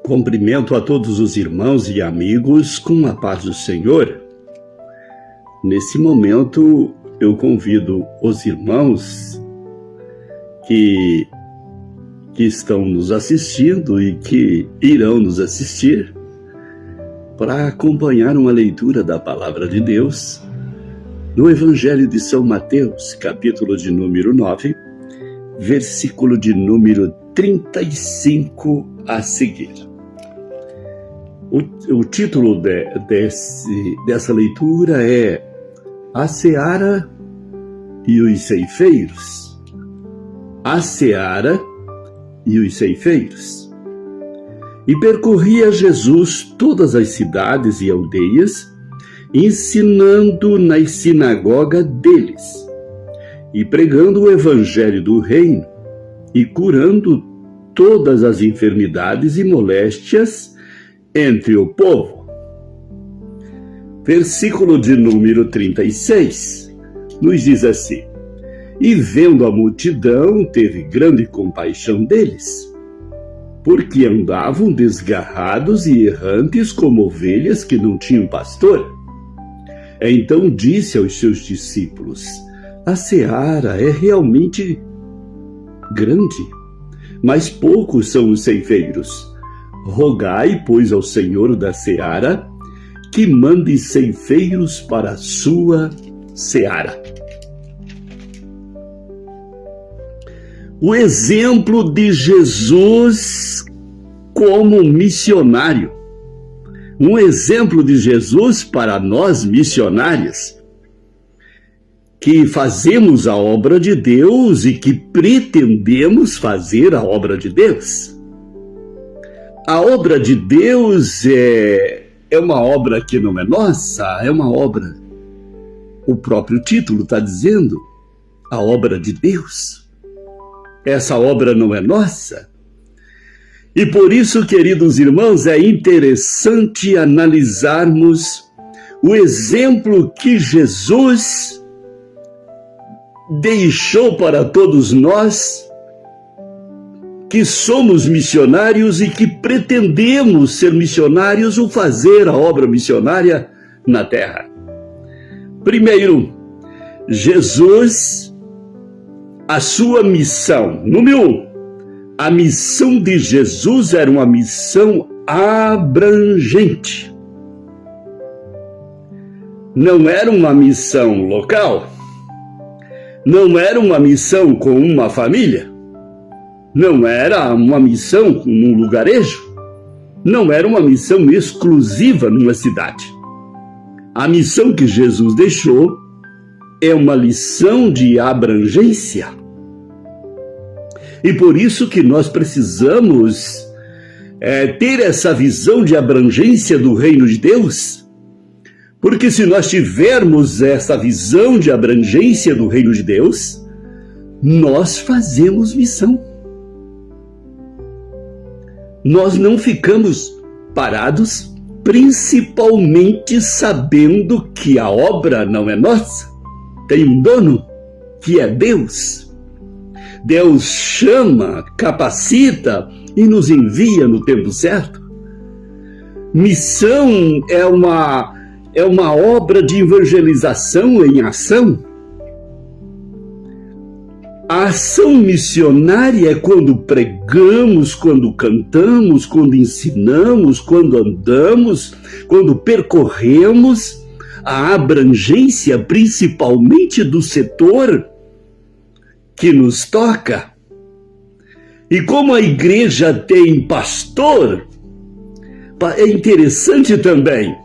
Cumprimento a todos os irmãos e amigos com a paz do Senhor. Nesse momento, eu convido os irmãos que estão nos assistindo e que irão nos assistir para acompanhar uma leitura da Palavra de Deus no Evangelho de São Mateus, capítulo de número 9, versículo de número 35 a seguir. O título dessa leitura é A Seara e os Ceifeiros. A Seara e os Ceifeiros. E percorria Jesus todas as cidades e aldeias, ensinando nas sinagogas deles, e pregando o evangelho do reino, e curando todas as enfermidades e moléstias entre o povo. Versículo de número 36, nos diz assim: E vendo a multidão, teve grande compaixão deles, porque andavam desgarrados e errantes como ovelhas que não tinham pastor. Então disse aos seus discípulos: A seara é realmente grande, mas poucos são os ceifeiros. Rogai, pois, ao Senhor da seara que mande ceifeiros para a sua seara. O exemplo de Jesus como missionário. Um exemplo de Jesus para nós missionários, que fazemos a obra de Deus e que pretendemos fazer a obra de Deus. A obra de Deus é uma obra que não é nossa, é uma obra, o próprio título está dizendo, a obra de Deus. Essa obra não é nossa. E por isso, queridos irmãos, é interessante analisarmos o exemplo que Jesus deixou para todos nós, que somos missionários e que pretendemos ser missionários ou fazer a obra missionária na terra. Primeiro, Jesus, a sua missão. Número 1, a missão de Jesus era uma missão abrangente. Não era uma missão local. Não era uma missão com uma família. Não era uma missão num lugarejo. Não era uma missão exclusiva numa cidade. A missão que Jesus deixou é uma lição de abrangência. E por isso que nós precisamos ter essa visão de abrangência do reino de Deus. Porque se nós tivermos essa visão de abrangência do reino de Deus, nós fazemos missão. Nós não ficamos parados, principalmente sabendo que a obra não é nossa. Tem um dono, que é Deus. Deus chama, capacita e nos envia no tempo certo. Missão é uma obra de evangelização em ação. A ação missionária é quando pregamos, quando cantamos, quando ensinamos, quando andamos, quando percorremos a abrangência, principalmente do setor que nos toca. E como a igreja tem pastor, é interessante também.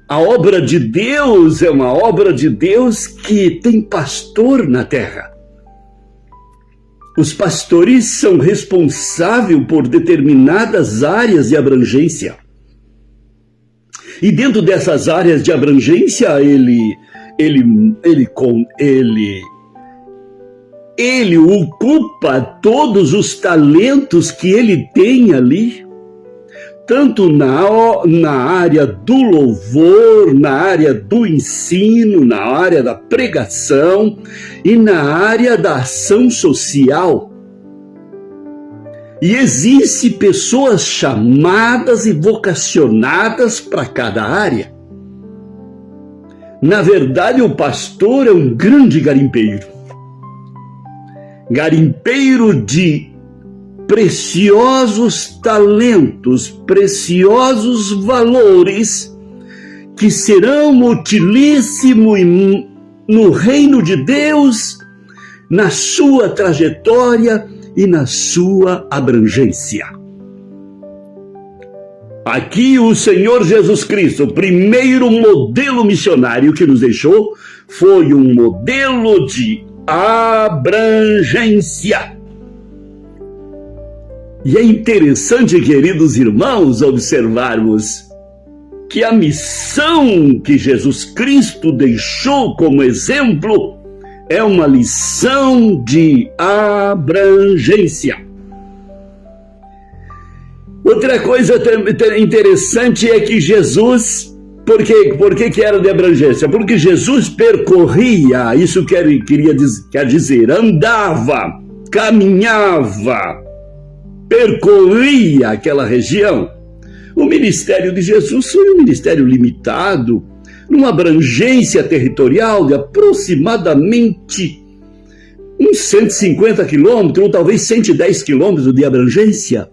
A obra de Deus é uma obra de Deus que tem pastor na terra. Os pastores são responsáveis por determinadas áreas de abrangência. E dentro dessas áreas de abrangência, ele ocupa todos os talentos que ele tem ali. Tanto na área do louvor, na área do ensino, na área da pregação e na área da ação social. E existem pessoas chamadas e vocacionadas para cada área. Na verdade, o pastor é um grande garimpeiro. Garimpeiro de preciosos talentos, preciosos valores que serão utilíssimos no reino de Deus, na sua trajetória e na sua abrangência. Aqui o Senhor Jesus Cristo, o primeiro modelo missionário que nos deixou, foi um modelo de abrangência. E é interessante, queridos irmãos, observarmos que a missão que Jesus Cristo deixou como exemplo é uma lição de abrangência. Outra coisa interessante é que Jesus, por que era de abrangência? Porque Jesus percorria, isso quer dizer, andava, caminhava, percorria aquela região. O ministério de Jesus foi um ministério limitado, numa abrangência territorial de aproximadamente uns 150 quilômetros, ou talvez 110 quilômetros de abrangência.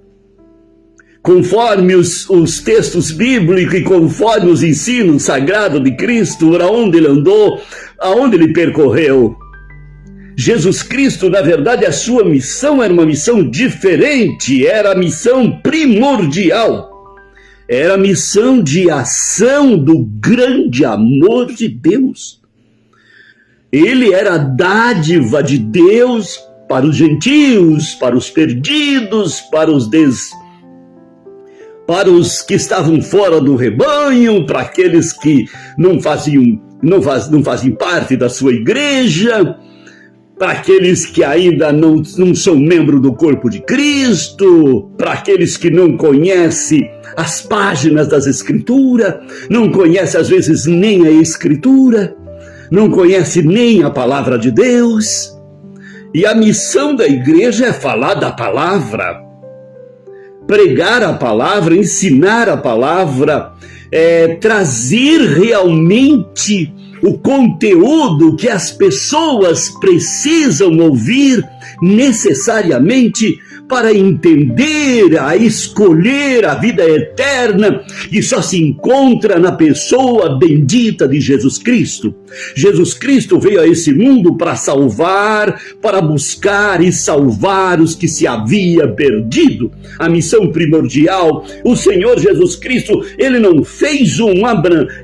Conforme os textos bíblicos e conforme os ensinos sagrados de Cristo, por onde ele andou, aonde ele percorreu. Jesus Cristo, na verdade, a sua missão era uma missão diferente, era a missão primordial. Era a missão de ação do grande amor de Deus. Ele era a dádiva de Deus para os gentios, para os perdidos, para os que estavam fora do rebanho, para aqueles que não faziam parte da sua igreja, para aqueles que ainda não são membros do corpo de Cristo, para aqueles que não conhecem as páginas das Escrituras, não conhecem às vezes nem a Escritura, não conhecem nem a palavra de Deus. E a missão da igreja é falar da palavra, pregar a palavra, ensinar a palavra, trazer realmente o conteúdo que as pessoas precisam ouvir necessariamente para entender, a escolher a vida eterna, que só se encontra na pessoa bendita de Jesus Cristo. Jesus Cristo veio a esse mundo para salvar, para buscar e salvar os que se havia perdido. A missão primordial, o Senhor Jesus Cristo, ele não fez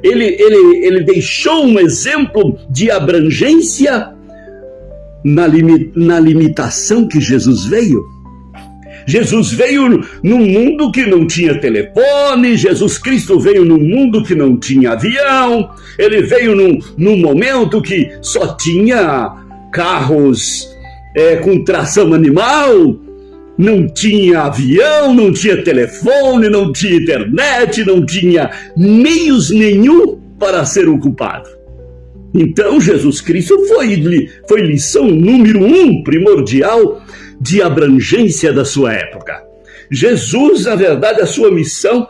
ele deixou um exemplo de abrangência na limitação que Jesus veio. Jesus veio num mundo que não tinha telefone, Jesus Cristo veio num mundo que não tinha avião, ele veio num momento que só tinha carros com tração animal, não tinha avião, não tinha telefone, não tinha internet, não tinha meios nenhum para ser ocupado. Então Jesus Cristo foi lição número 1, primordial, de abrangência da sua época. Jesus, na verdade, a sua missão,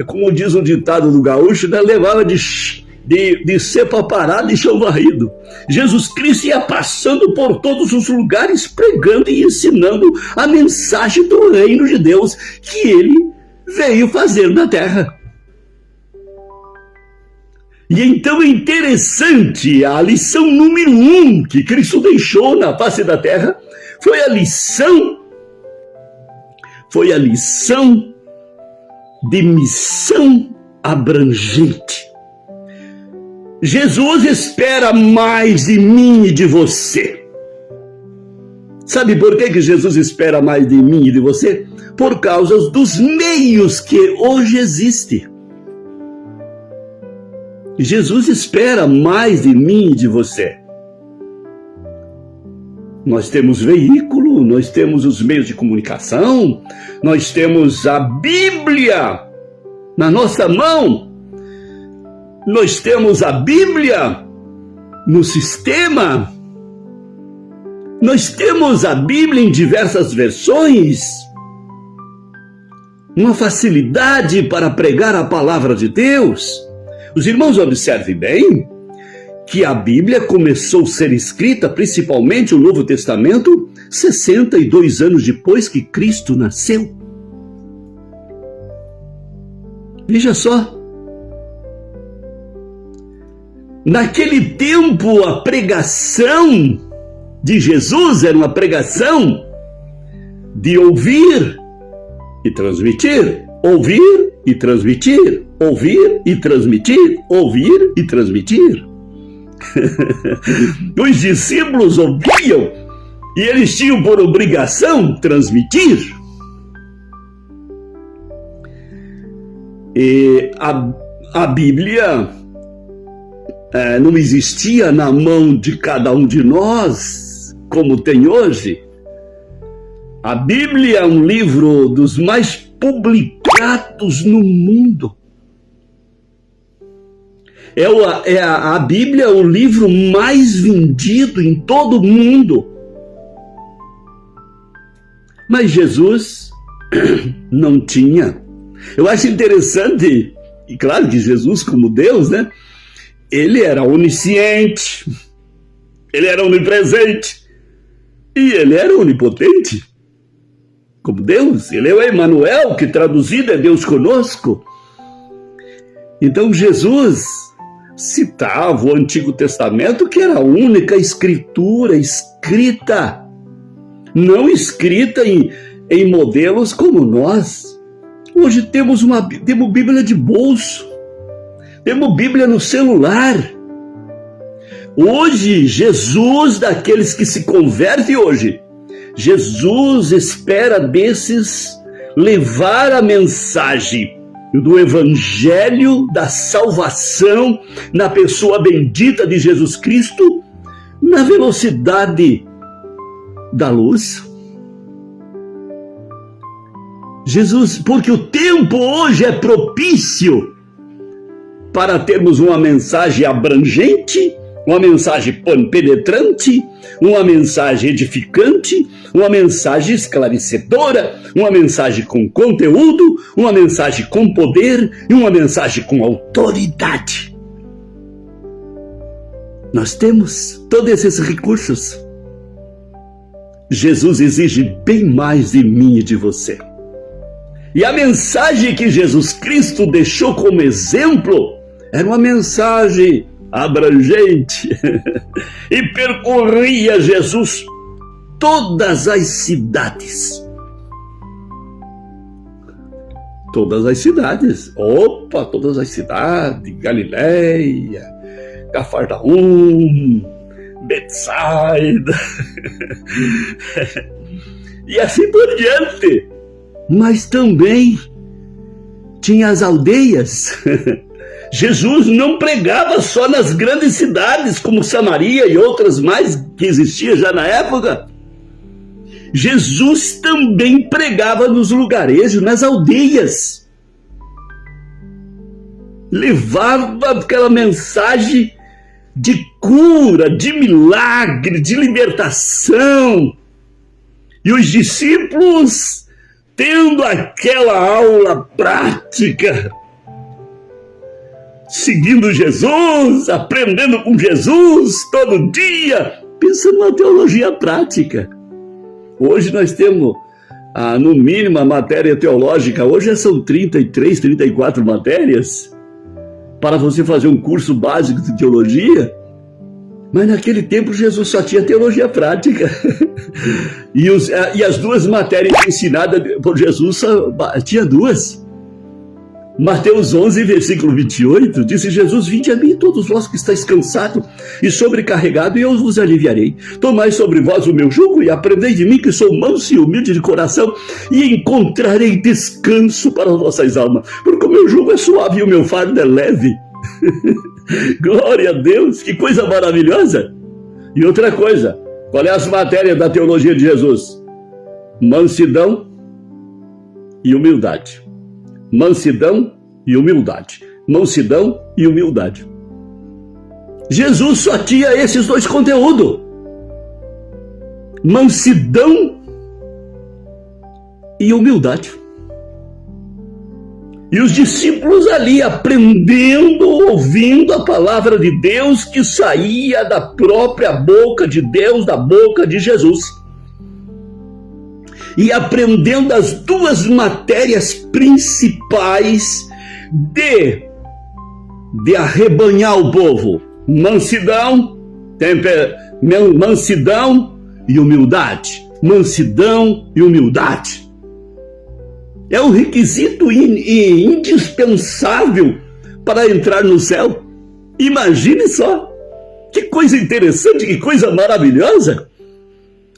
como diz um ditado do gaúcho, levava de cepa parada e chão varrido. Jesus Cristo ia passando por todos os lugares, pregando e ensinando a mensagem do reino de Deus que ele veio fazer na terra. E então é interessante, a lição número 1 que Cristo deixou na face da terra foi a lição de missão abrangente. Jesus espera mais de mim e de você. Sabe por que Jesus espera mais de mim e de você? Por causa dos meios que hoje existem. Jesus espera mais de mim e de você. Nós temos veículo, nós temos os meios de comunicação, nós temos a Bíblia na nossa mão, nós temos a Bíblia no sistema, nós temos a Bíblia em diversas versões, uma facilidade para pregar a palavra de Deus. Os irmãos observem bem que a Bíblia começou a ser escrita, principalmente o Novo Testamento, 62 anos depois que Cristo nasceu. Veja só. Naquele tempo, a pregação de Jesus era uma pregação de ouvir e transmitir, ouvir e transmitir, ouvir e transmitir, ouvir e transmitir. Os discípulos ouviam e eles tinham por obrigação transmitir. E a Bíblia não existia na mão de cada um de nós, como tem hoje. A Bíblia é um livro dos mais publicados no mundo. A Bíblia é o livro mais vendido em todo o mundo. Mas Jesus não tinha. Eu acho interessante, e claro que Jesus, como Deus, né? Ele era onisciente, ele era onipresente e ele era onipotente. Como Deus, ele é o Emanuel, que traduzido é Deus conosco. Então Jesus citava o Antigo Testamento, que era a única escritura escrita, não escrita em modelos como nós. Hoje temos Bíblia de bolso, temos Bíblia no celular. Hoje, Jesus, daqueles que se convertem hoje, Jesus espera desses levar a mensagem do Evangelho da salvação na pessoa bendita de Jesus Cristo na velocidade da luz. Jesus, porque o tempo hoje é propício para termos uma mensagem abrangente, uma mensagem penetrante, uma mensagem edificante, uma mensagem esclarecedora, uma mensagem com conteúdo, uma mensagem com poder e uma mensagem com autoridade. Nós temos todos esses recursos. Jesus exige bem mais de mim e de você. E a mensagem que Jesus Cristo deixou como exemplo era uma mensagem abrangente. E percorria Jesus todas as cidades. Todas as cidades. Opa, todas as cidades. Galileia, Cafarnaum, Betsaida. E assim por diante. Mas também tinha as aldeias. Jesus não pregava só nas grandes cidades, como Samaria e outras mais que existiam já na época. Jesus também pregava nos lugarejos, nas aldeias. Levava aquela mensagem de cura, de milagre, de libertação. E os discípulos, tendo aquela aula prática, seguindo Jesus, aprendendo com Jesus todo dia, pensando na teologia prática. Hoje nós temos, no mínimo, a matéria teológica. Hoje são 33, 34 matérias para você fazer um curso básico de teologia. Mas naquele tempo Jesus só tinha teologia prática. E as duas matérias ensinadas por Jesus tinha duas. Mateus 11, versículo 28, disse Jesus: vinde a mim todos vós que estáis cansados e sobrecarregados, e eu vos aliviarei. Tomai sobre vós o meu jugo e aprendei de mim, que sou manso e humilde de coração, e encontrarei descanso para as vossas almas, porque o meu jugo é suave e o meu fardo é leve. Glória a Deus, que coisa maravilhosa. E outra coisa, qual é as matérias da teologia de Jesus? Mansidão e humildade. Mansidão e humildade. Mansidão e humildade. Jesus só tinha esses dois conteúdos. Mansidão e humildade. E os discípulos ali aprendendo, ouvindo a palavra de Deus que saía da própria boca de Deus, da boca de Jesus. E aprendendo as duas matérias principais de arrebanhar o povo: mansidão, mansidão e humildade. Mansidão e humildade. É um requisito indispensável para entrar no céu. Imagine só, que coisa interessante, que coisa maravilhosa.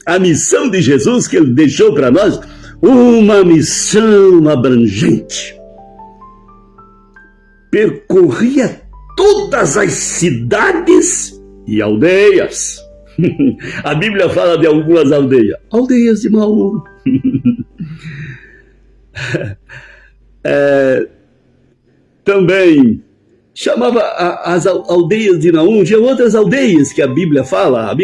A missão de Jesus que ele deixou para nós, uma missão abrangente. Percorria todas as cidades e aldeias. A Bíblia fala de algumas aldeias. Aldeias de Maú. Também chamava as aldeias de Naum. Tinha outras aldeias que a Bíblia fala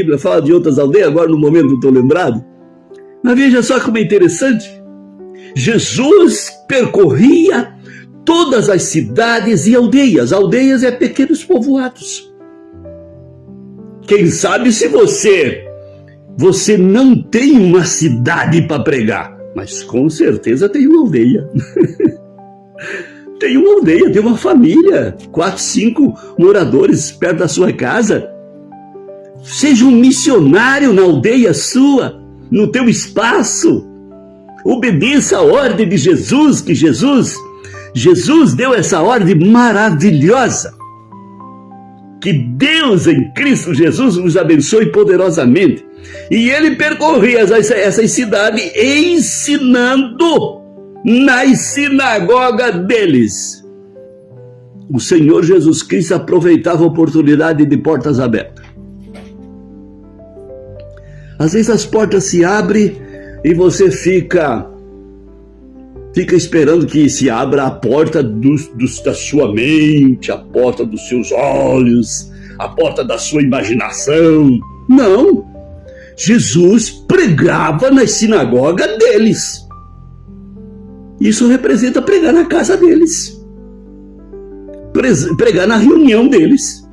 de outras aldeias, agora no momento não estou lembrado. Mas veja só como é interessante. Jesus percorria todas as cidades e aldeias. Aldeias é pequenos povoados. Quem sabe se você não tem uma cidade para pregar, mas com certeza tem uma aldeia. Tem uma aldeia, tem uma família, 4, 5 moradores perto da sua casa. Seja um missionário na aldeia sua, no teu espaço. Obedeça a ordem de Jesus, que Jesus deu essa ordem maravilhosa. Que Deus em Cristo Jesus nos abençoe poderosamente. E ele percorria essas cidades ensinando nas sinagogas deles. O Senhor Jesus Cristo aproveitava a oportunidade de portas abertas. Às vezes as portas se abrem e você fica esperando que se abra a porta da sua mente, a porta dos seus olhos, a porta da sua imaginação. Não. Jesus pregava nas sinagogas deles. Isso representa pregar na casa deles. Pregar na reunião deles.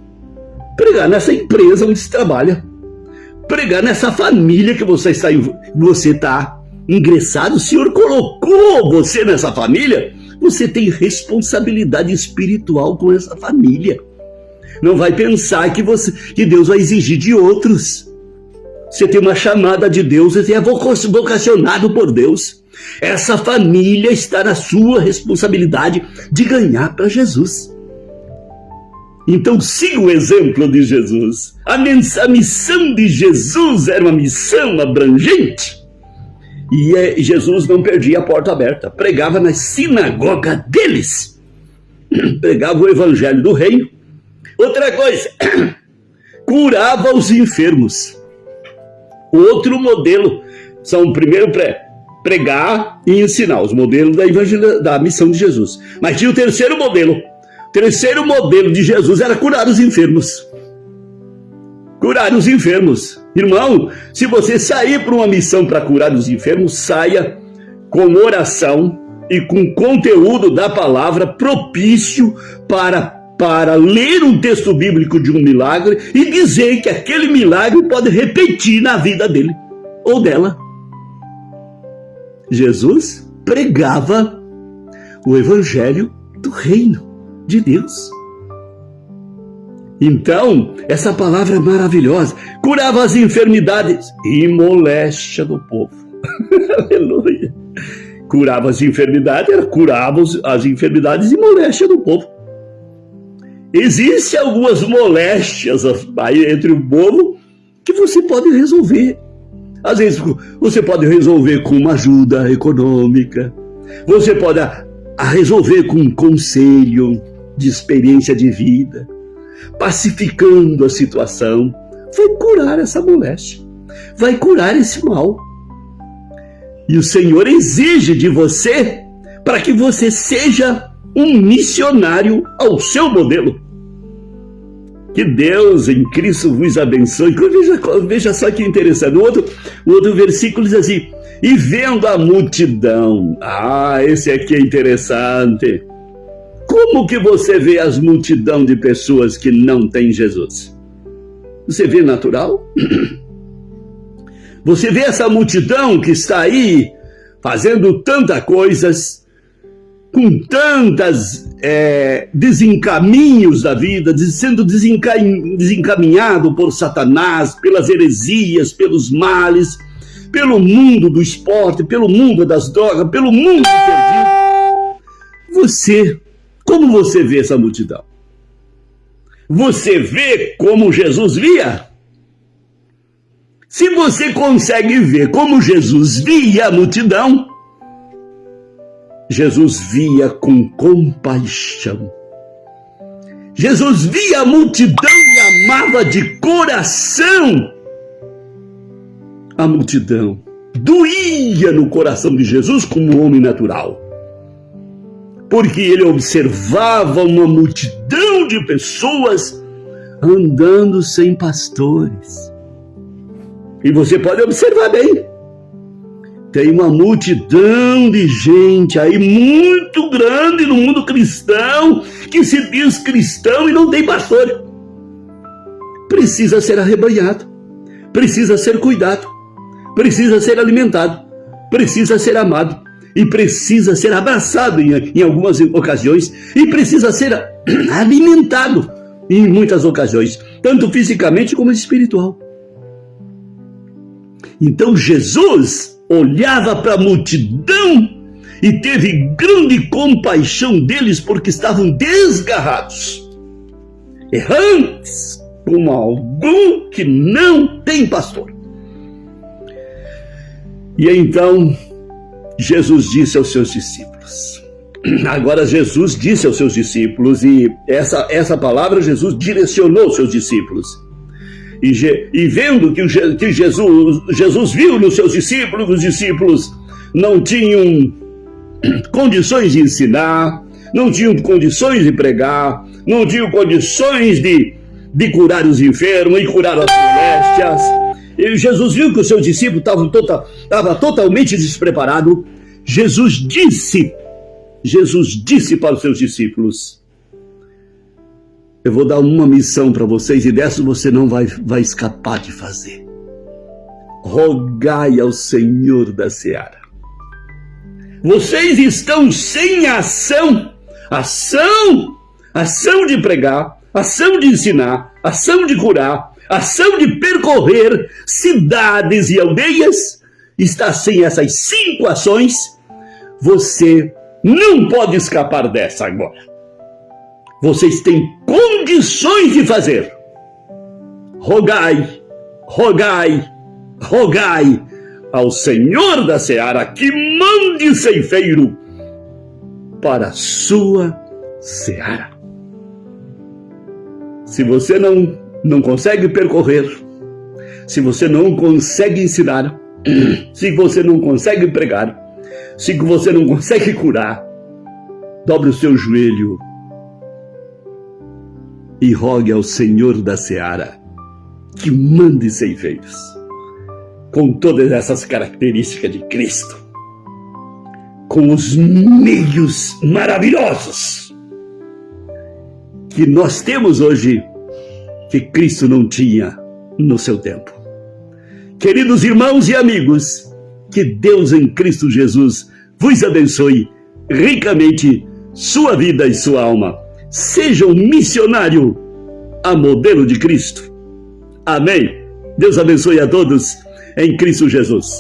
Pregar nessa empresa onde se trabalha. Pregar nessa família que você está ingressado. O Senhor colocou você nessa família. Você tem responsabilidade espiritual com essa família. Não vai pensar que Deus vai exigir de outros. Você tem uma chamada de Deus, você é vocacionado por Deus. Essa família está na sua responsabilidade de ganhar para Jesus. Então siga o exemplo de Jesus. A missão de Jesus era uma missão abrangente. E Jesus não perdia a porta aberta. Pregava na sinagoga deles. Pregava o evangelho do reino. Outra coisa, curava os enfermos. Outro modelo são primeiro pregar e ensinar, os modelos da missão de Jesus. Mas tinha o terceiro modelo. O terceiro modelo de Jesus era curar os enfermos. Curar os enfermos. Irmão, se você sair para uma missão para curar os enfermos, saia com oração e com conteúdo da palavra propício para ler um texto bíblico de um milagre e dizer que aquele milagre pode repetir na vida dele ou dela. Jesus pregava o evangelho do reino de Deus. Então, essa palavra é maravilhosa. Curava as enfermidades e moléstia do povo. Aleluia. Curava as enfermidades, curava as enfermidades e moléstia do povo. Existem algumas moléstias entre o povo que você pode resolver. Às vezes você pode resolver com uma ajuda econômica. Você pode resolver com um conselho de experiência de vida. Pacificando a situação. Vai curar essa moléstia. Vai curar esse mal. E o Senhor exige de você para que você seja um missionário ao seu modelo. Que Deus em Cristo vos abençoe. Veja só que interessante. O outro versículo diz assim: e vendo a multidão. Esse aqui é interessante. Como que você vê as multidão de pessoas que não têm Jesus? Você vê natural? Você vê essa multidão que está aí fazendo tantas coisas, com tantas desencaminhos da vida, sendo desencaminhado por Satanás, pelas heresias, pelos males, pelo mundo do esporte, pelo mundo das drogas, pelo mundo perdido. Como você vê essa multidão? Você vê como Jesus via? Se você consegue ver como Jesus via a multidão, Jesus via com compaixão. Jesus via a multidão e amava de coração a multidão. Doía no coração de Jesus como homem natural, porque ele observava uma multidão de pessoas andando sem pastores. E você pode observar bem, tem uma multidão de gente aí muito grande no mundo cristão, que se diz cristão e não tem pastor. Precisa ser arrebanhado, precisa ser cuidado, precisa ser alimentado, precisa ser amado, e precisa ser abraçado em algumas ocasiões, e precisa ser alimentado em muitas ocasiões, tanto fisicamente como espiritual. Então Jesus olhava para a multidão e teve grande compaixão deles, porque estavam desgarrados, errantes, como algum que não tem pastor. E então Jesus disse aos seus discípulos. Agora Jesus disse aos seus discípulos, e essa palavra Jesus direcionou aos seus discípulos. E vendo que Jesus viu nos seus discípulos, os discípulos não tinham condições de ensinar, não tinham condições de pregar, não tinham condições de curar os enfermos e curar as moléstias. E Jesus viu que os seus discípulos estavam totalmente despreparados. Jesus disse para os seus discípulos: eu vou dar uma missão para vocês, e dessa você não vai escapar de fazer. Rogai ao Senhor da seara. Vocês estão sem ação de pregar, ação de ensinar, ação de curar, ação de percorrer cidades e aldeias. Está sem essas 5 ações. Você não pode escapar dessa agora. Vocês têm condições de fazer. Rogai, rogai, rogai ao Senhor da seara que mande ceifeiro para a sua seara. Se você não consegue percorrer, se você não consegue ensinar, se você não consegue pregar, se você não consegue curar, dobre o seu joelho e rogue ao Senhor da seara que mande ceifeiros com todas essas características de Cristo, com os meios maravilhosos que nós temos hoje, que Cristo não tinha no seu tempo. Queridos irmãos e amigos, que Deus em Cristo Jesus vos abençoe ricamente sua vida e sua alma. Seja um missionário a modelo de Cristo. Amém. Deus abençoe a todos em Cristo Jesus.